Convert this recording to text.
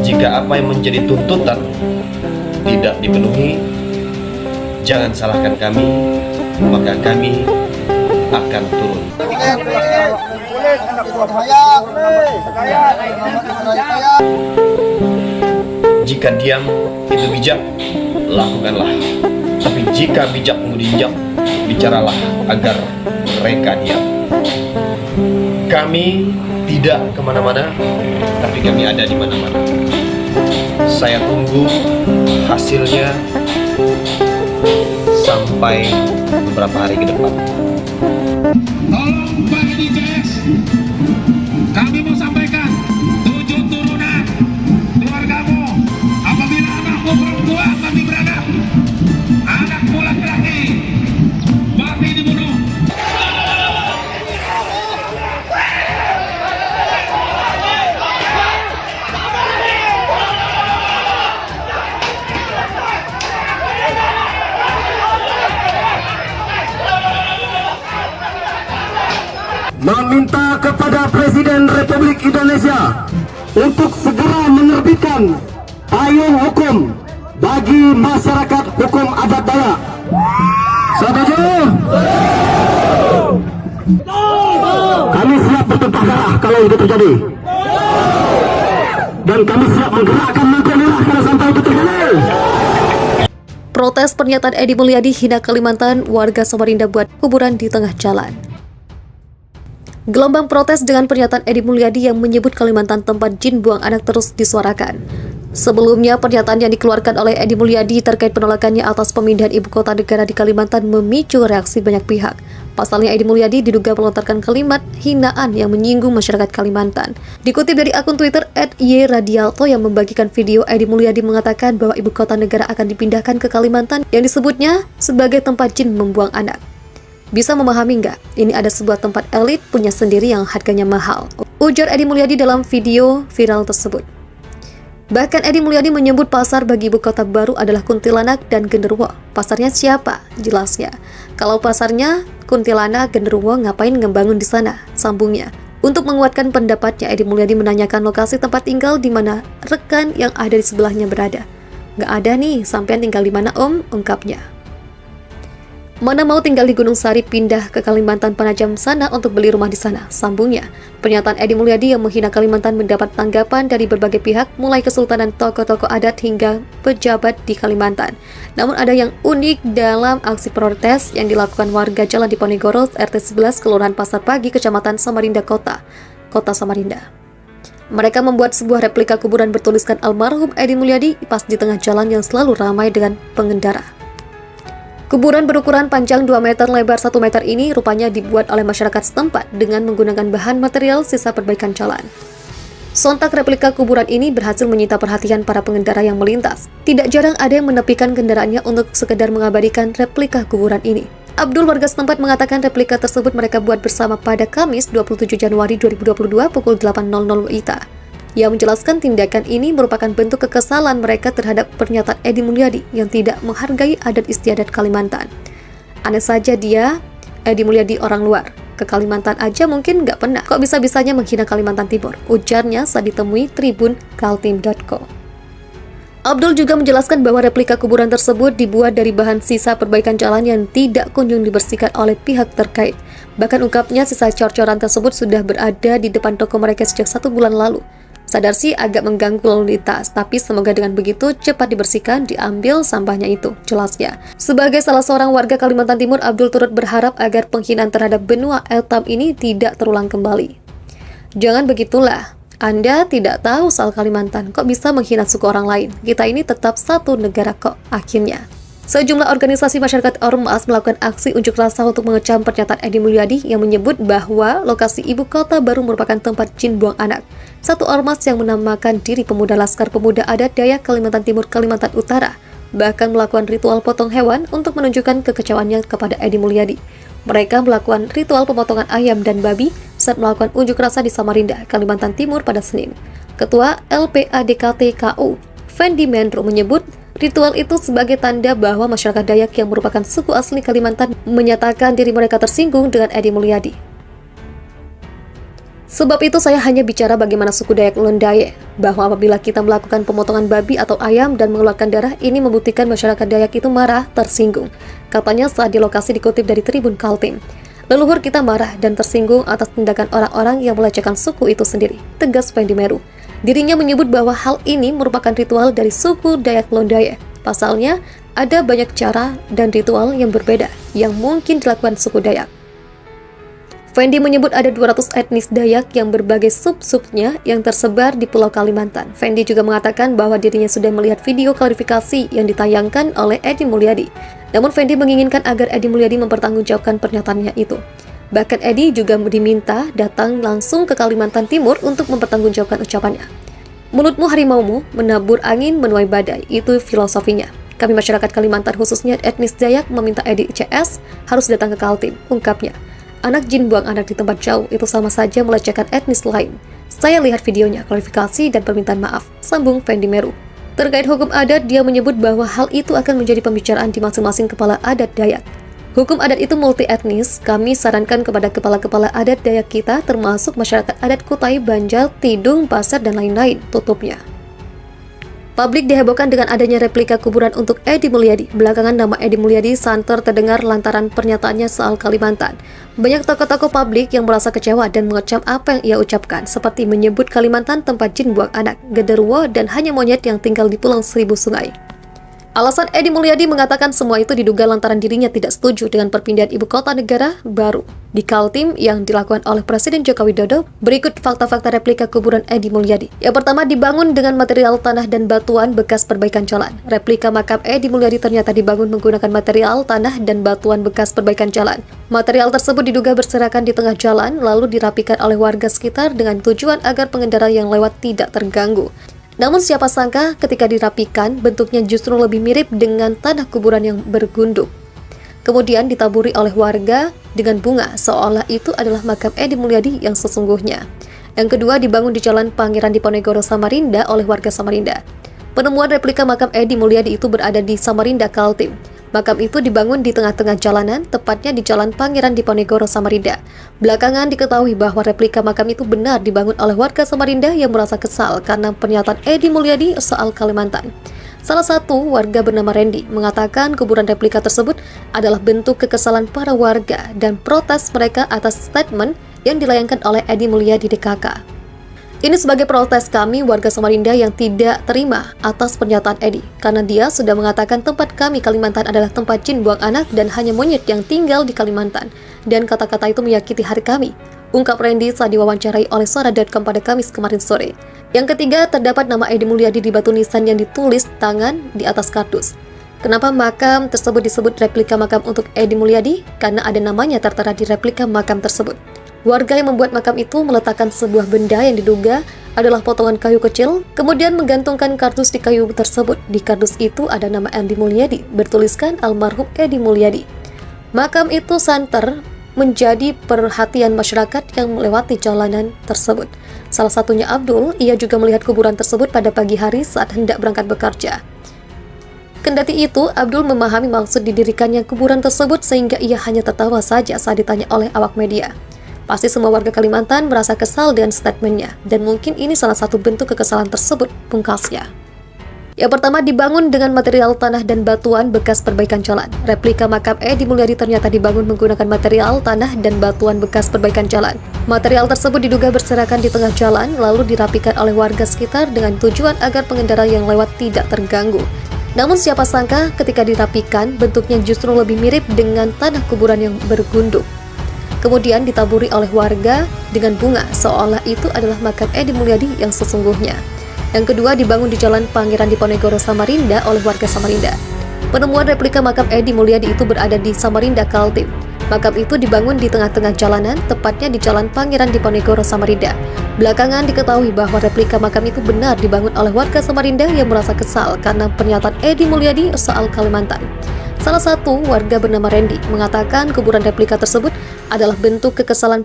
Jika apa yang menjadi tuntutan tidak dipenuhi, jangan salahkan kami, maka kami akan turun. Jika diam itu bijak, lakukanlah. Tapi jika bijak kemudian diam, bicaralah agar mereka diam. Kami tidak kemana-mana, tapi kami ada di mana-mana. Saya tunggu hasilnya sampai beberapa hari ke depan. Tolong Pak DJS, kami mau sampaikan 7 turunan keluargamu. Apabila anakmu perempuan mati beranak, anakmu laki-laki mati dibunuh. Meminta kepada Presiden Republik Indonesia untuk segera menerbitkan payung hukum bagi masyarakat hukum adat Dayak. Setuju? Kami siap bertumpah darah kalau itu terjadi. Dan kami siap menggerakkan Mangkunegara kalau sampai itu terjadi. Protes pernyataan Edi Mulyadi hina Kalimantan, warga Samarinda buat kuburan di tengah jalan. Gelombang protes dengan pernyataan Edi Mulyadi yang menyebut Kalimantan tempat jin buang anak terus disuarakan. Sebelumnya, pernyataan yang dikeluarkan oleh Edi Mulyadi terkait penolakannya atas pemindahan ibu kota negara di Kalimantan memicu reaksi banyak pihak. Pasalnya, Edi Mulyadi diduga melontarkan kalimat hinaan yang menyinggung masyarakat Kalimantan. Dikutip dari akun Twitter @yradialto yang membagikan video, Edi Mulyadi mengatakan bahwa ibu kota negara akan dipindahkan ke Kalimantan yang disebutnya sebagai tempat jin membuang anak. Bisa memahami nggak? Ini ada sebuah tempat elit punya sendiri yang harganya mahal, ujar Edi Mulyadi dalam video viral tersebut. Bahkan Edi Mulyadi menyebut pasar bagi ibu kota baru adalah Kuntilanak dan Genderuwo. Pasarnya siapa? Jelasnya. Kalau pasarnya Kuntilanak, Genderuwo, ngapain ngebangun di sana? Sambungnya. Untuk menguatkan pendapatnya, Edi Mulyadi menanyakan lokasi tempat tinggal di mana rekan yang ada di sebelahnya berada. Nggak ada nih, sampean tinggal di mana om? Ungkapnya. Mana mau tinggal di Gunung Sari pindah ke Kalimantan Penajam sana untuk beli rumah di sana, sambungnya. Pernyataan Edi Mulyadi yang menghina Kalimantan mendapat tanggapan dari berbagai pihak, mulai kesultanan, tokoh-tokoh adat hingga pejabat di Kalimantan. Namun ada yang unik dalam aksi protes yang dilakukan warga Jalan Diponegoro, RT 11, Kelurahan Pasar Pagi, Kecamatan Samarinda Kota Samarinda. Mereka membuat sebuah replika kuburan bertuliskan almarhum Edi Mulyadi pas di tengah jalan yang selalu ramai dengan pengendara. Kuburan berukuran panjang 2 meter, lebar 1 meter ini rupanya dibuat oleh masyarakat setempat dengan menggunakan bahan material sisa perbaikan jalan. Sontak replika kuburan ini berhasil menyita perhatian para pengendara yang melintas. Tidak jarang ada yang menepikan kendaraannya untuk sekedar mengabadikan replika kuburan ini. Abdul, warga setempat, mengatakan replika tersebut mereka buat bersama pada Kamis 27 Januari 2022 pukul 8.00 WITA. Ia menjelaskan tindakan ini merupakan bentuk kekesalan mereka terhadap pernyataan Edi Mulyadi yang tidak menghargai adat istiadat Kalimantan. Aneh saja dia, Edi Mulyadi orang luar. Ke Kalimantan aja mungkin nggak pernah. Kok bisa-bisanya menghina Kalimantan Timur? Ujarnya saat ditemui Tribun Kaltim.co. Abdul juga menjelaskan bahwa replika kuburan tersebut dibuat dari bahan sisa perbaikan jalan yang tidak kunjung dibersihkan oleh pihak terkait. Bahkan ungkapnya sisa cor-coran tersebut sudah berada di depan toko mereka sejak 1 bulan lalu. Sadar sih agak mengganggu lalu lintas, tapi semoga dengan begitu cepat dibersihkan, diambil sampahnya itu, jelasnya. Sebagai salah seorang warga Kalimantan Timur, Abdul turut berharap agar penghinaan terhadap benua Eltam ini tidak terulang kembali. Jangan begitulah, Anda tidak tahu soal Kalimantan, kok bisa menghina suku orang lain? Kita ini tetap satu negara kok, akhirnya. Sejumlah organisasi masyarakat ormas melakukan aksi unjuk rasa untuk mengecam pernyataan Edi Mulyadi yang menyebut bahwa lokasi ibu kota baru merupakan tempat jin buang anak. Satu ormas yang menamakan diri Pemuda Laskar Pemuda Adat Dayak Kalimantan Timur Kalimantan Utara bahkan melakukan ritual potong hewan untuk menunjukkan kekecewaannya kepada Edi Mulyadi. Mereka melakukan ritual pemotongan ayam dan babi saat melakukan unjuk rasa di Samarinda, Kalimantan Timur pada Senin. Ketua LPADKT-KU, Fendi Mendro, menyebut ritual itu sebagai tanda bahwa masyarakat Dayak yang merupakan suku asli Kalimantan menyatakan diri mereka tersinggung dengan Edi Mulyadi. Sebab itu saya hanya bicara bagaimana suku Dayak Londaye bahwa apabila kita melakukan pemotongan babi atau ayam dan mengeluarkan darah, ini membuktikan masyarakat Dayak itu marah, tersinggung. Katanya saat di lokasi dikutip dari Tribun Kaltim. Leluhur kita marah dan tersinggung atas tindakan orang-orang yang melecehkan suku itu sendiri, tegas Fendi Meru. Dirinya menyebut bahwa hal ini merupakan ritual dari suku Dayak Londaya. Pasalnya, ada banyak cara dan ritual yang berbeda yang mungkin dilakukan suku Dayak. Fendi menyebut ada 200 etnis Dayak yang berbagai sub-subnya yang tersebar di Pulau Kalimantan. Fendi juga mengatakan bahwa dirinya sudah melihat video klarifikasi yang ditayangkan oleh Edi Mulyadi. Namun Fendi menginginkan agar Edi Mulyadi mempertanggungjawabkan pernyataannya itu. Bahkan Edi juga diminta datang langsung ke Kalimantan Timur untuk mempertanggungjawabkan ucapannya. Mulutmu harimaumu, menabur angin menuai badai, itu filosofinya. Kami masyarakat Kalimantan khususnya etnis Dayak meminta Edi CS harus datang ke Kaltim, ungkapnya. Anak jin buang anak di tempat jauh itu sama saja melecehkan etnis lain. Saya lihat videonya, klarifikasi dan permintaan maaf, sambung Fendi Meru. Terkait hukum adat, dia menyebut bahwa hal itu akan menjadi pembicaraan di masing-masing kepala adat Dayak. Hukum adat itu multi etnis, kami sarankan kepada kepala-kepala adat Dayak kita, termasuk masyarakat adat Kutai, Banjar, Tidung, Pasir, dan lain-lain, tutupnya. Publik dihebohkan dengan adanya replika kuburan untuk Edi Mulyadi. Belakangan nama Edi Mulyadi santer terdengar lantaran pernyataannya soal Kalimantan. Banyak tokoh-tokoh publik yang merasa kecewa dan mengecam apa yang ia ucapkan, seperti menyebut Kalimantan tempat jin buang anak, genderuwo, dan hanya monyet yang tinggal di Pulau Seribu Sungai. Alasan Edi Mulyadi mengatakan semua itu diduga lantaran dirinya tidak setuju dengan perpindahan ibu kota negara baru di Kaltim yang dilakukan oleh Presiden Joko Widodo. Berikut fakta-fakta replika kuburan Edi Mulyadi. Yang pertama, dibangun dengan material tanah dan batuan bekas perbaikan jalan. Replika makam Edi Mulyadi ternyata dibangun menggunakan material tanah dan batuan bekas perbaikan jalan. Material tersebut diduga berserakan di tengah jalan lalu dirapikan oleh warga sekitar dengan tujuan agar pengendara yang lewat tidak terganggu. Namun siapa sangka ketika dirapikan, bentuknya justru lebih mirip dengan tanah kuburan yang bergunduk. Kemudian ditaburi oleh warga dengan bunga, seolah itu adalah makam Edi Mulyadi yang sesungguhnya. Yang kedua, dibangun di Jalan Pangeran Diponegoro, Samarinda oleh warga Samarinda. Penemuan replika makam Edi Mulyadi itu berada di Samarinda, Kaltim. Makam itu dibangun di tengah-tengah jalanan, tepatnya di Jalan Pangeran Diponegoro, Samarinda. Belakangan diketahui bahwa replika makam itu benar dibangun oleh warga Samarinda yang merasa kesal karena pernyataan Edi Mulyadi soal Kalimantan. Salah satu warga bernama Randy mengatakan kuburan replika tersebut adalah bentuk kekesalan para warga dan protes mereka atas statement yang dilayangkan oleh Edi Mulyadi DKK. Ini sebagai protes kami warga Samarinda yang tidak terima atas pernyataan Edi, karena dia sudah mengatakan tempat kami Kalimantan adalah tempat jin buang anak dan hanya monyet yang tinggal di Kalimantan, dan kata-kata itu menyakiti hari kami, ungkap Randy saat diwawancarai oleh Suara.com pada Kamis kemarin sore. Yang ketiga, terdapat nama Edi Mulyadi di batu nisan yang ditulis tangan di atas kardus. Kenapa makam tersebut disebut replika makam untuk Edi Mulyadi? Karena ada namanya tertera di replika makam tersebut. Warga yang membuat makam itu meletakkan sebuah benda yang diduga adalah potongan kayu kecil, kemudian menggantungkan kardus di kayu tersebut. Di kardus itu ada nama Edi Mulyadi, bertuliskan almarhum Edi Mulyadi. Makam itu santer menjadi perhatian masyarakat yang melewati jalanan tersebut. Salah satunya Abdul, ia juga melihat kuburan tersebut pada pagi hari saat hendak berangkat bekerja. Kendati itu, Abdul memahami maksud didirikannya kuburan tersebut sehingga ia hanya tertawa saja saat ditanya oleh awak media. Pasti semua warga Kalimantan merasa kesal dengan statementnya, dan mungkin ini salah satu bentuk kekesalan tersebut, pungkasnya. Yang pertama, dibangun dengan material tanah dan batuan bekas perbaikan jalan. Replika makam Edi Mulyadi ternyata dibangun menggunakan material tanah dan batuan bekas perbaikan jalan. Material tersebut diduga berserakan di tengah jalan, lalu dirapikan oleh warga sekitar dengan tujuan agar pengendara yang lewat tidak terganggu. Namun siapa sangka ketika dirapikan, bentuknya justru lebih mirip dengan tanah kuburan yang bergunduk. Kemudian ditaburi oleh warga dengan bunga, seolah itu adalah makam Edi Mulyadi yang sesungguhnya. Yang kedua, dibangun di Jalan Pangeran Diponegoro, Samarinda oleh warga Samarinda. Penemuan replika makam Edi Mulyadi itu berada di Samarinda, Kaltim. Makam itu dibangun di tengah-tengah jalanan, tepatnya di Jalan Pangeran Diponegoro, Samarinda. Belakangan diketahui bahwa replika makam itu benar dibangun oleh warga Samarinda yang merasa kesal karena pernyataan Edi Mulyadi soal Kalimantan. Salah satu warga bernama Randy mengatakan kuburan replika tersebut adalah bentuk kekesalan